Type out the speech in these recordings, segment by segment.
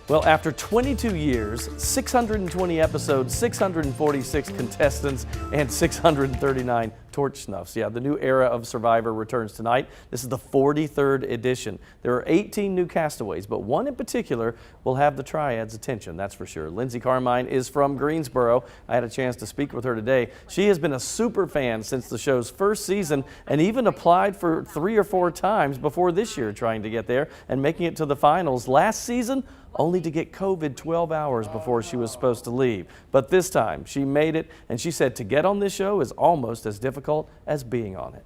Well, after 22 years, 620 episodes, 646 contestants, and 639 torch snuffs. Yeah, the new era of Survivor returns tonight. This is the 43rd edition. There are 18 new castaways, but one in particular will have the Triad's attention, that's for sure. Lindsay Carmine is from Greensboro. I had a chance to speak with her today. She has been a super fan since the show's first season and even applied for 3 or 4 times before this year trying to get there and making it to the finals last season, only to get COVID 12 hours before she was supposed to leave. But this time she made it, and she said to get on this show is almost as difficult as being on it.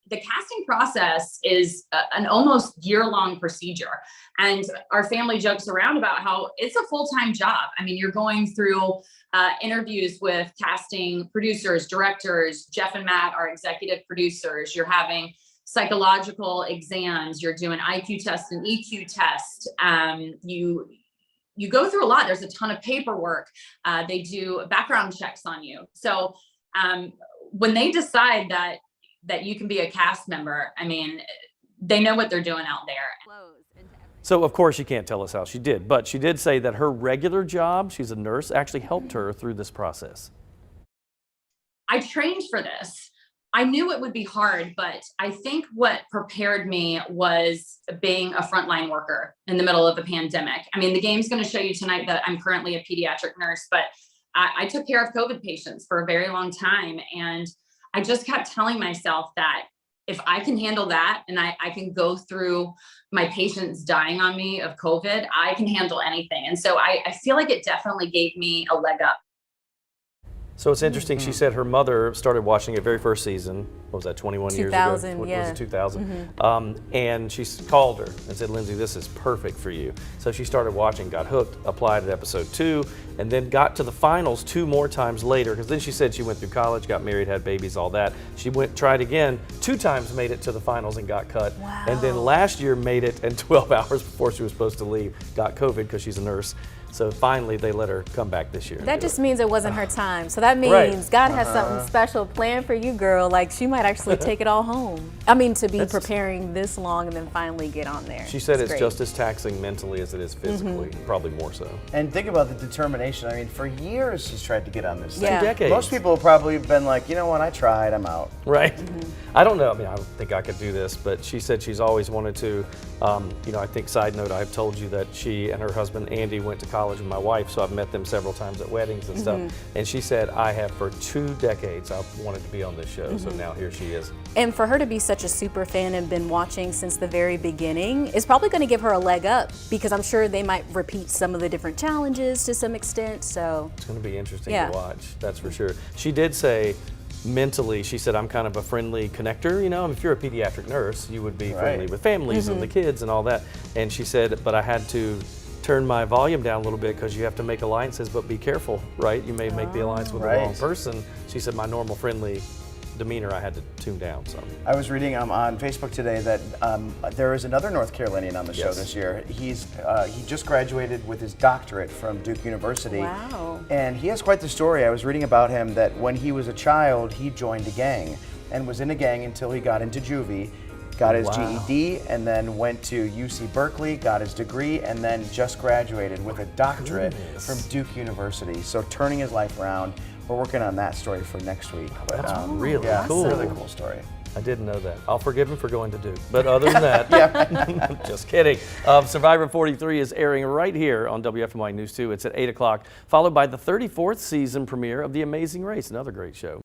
The casting process is an almost year-long procedure, and our family jokes around about how it's a full-time job. I mean, you're going through interviews with casting producers, directors, Jeff and Matt, our executive producers. You're having psychological exams, you're doing IQ test and EQ test. You go through a lot. There's a ton of paperwork. They do background checks on you. So when they decide that you can be a cast member, I mean, they know what they're doing out there. So of course you can't tell us how she did, but she did say that her regular job, she's a nurse, actually helped her through this process. I trained for this. I knew it would be hard, but I think what prepared me was being a frontline worker in the middle of a pandemic. I mean, the game's going to show you tonight that I'm currently a pediatric nurse, but I took care of COVID patients for a very long time. And I just kept telling myself that if I can handle that and I can go through my patients dying on me of COVID, I can handle anything. And so I feel like it definitely gave me a leg up. So it's interesting, she said her mother started watching it very first season, what was that, 21 years ago? 2000, yeah. Was it 2000? And she called her and said, Lindsay, this is perfect for you. So she started watching, got hooked, applied at episode 2, and then got to the finals 2 more times later, because then she said she went through college, got married, had babies, all that. She tried again, 2 times made it to the finals and got cut. Wow. And then last year made it, and 12 hours before she was supposed to leave, got COVID because she's a nurse. So finally, they let her come back this year. That just means it wasn't her time. So that means God has something special planned for you, girl. Like, she might actually take it all home. I mean, to be preparing this long and then finally get on there. She said it's just as taxing mentally as it is physically, probably more so. And think about the determination. I mean, for years she's tried to get on this thing. 2 decades. Most people have probably been like, you know what, I tried, I'm out. Right. I don't know. I mean, I don't think I could do this, but she said she's always wanted to. You know, I think, side note, I've told you that she and her husband Andy went to college with my wife, so I've met them several times at weddings and stuff. And she said, I have for 2 decades I've wanted to be on this show, so now here she is. And for her to be such a super fan and been watching since the very beginning is probably going to give her a leg up, because I'm sure they might repeat some of the different challenges to some extent. So it's going to be interesting to watch, that's for sure. She did say, mentally, she said, I'm kind of a friendly connector, you know, if you're a pediatric nurse, you would be friendly with families and the kids and all that. And she said, but I had to turn my volume down a little bit because you have to make alliances, but be careful, right? You may make the alliance with the wrong person. She said, my normal friendly demeanor I had to tune down some. I was reading on Facebook today that there is another North Carolinian on the show this year. He just graduated with his doctorate from Duke University. Wow. And he has quite the story. I was reading about him that when he was a child, he joined a gang and was in a gang until he got into juvie, got his GED, and then went to UC Berkeley, got his degree, and then just graduated with a doctorate from Duke University. So turning his life around. We're working on that story for next week. But, That's really cool. Really cool story. I didn't know that. I'll forgive him for going to Duke. But other than that, just kidding. Survivor 43 is airing right here on WFMY News 2. It's at 8 o'clock, followed by the 34th season premiere of The Amazing Race, another great show.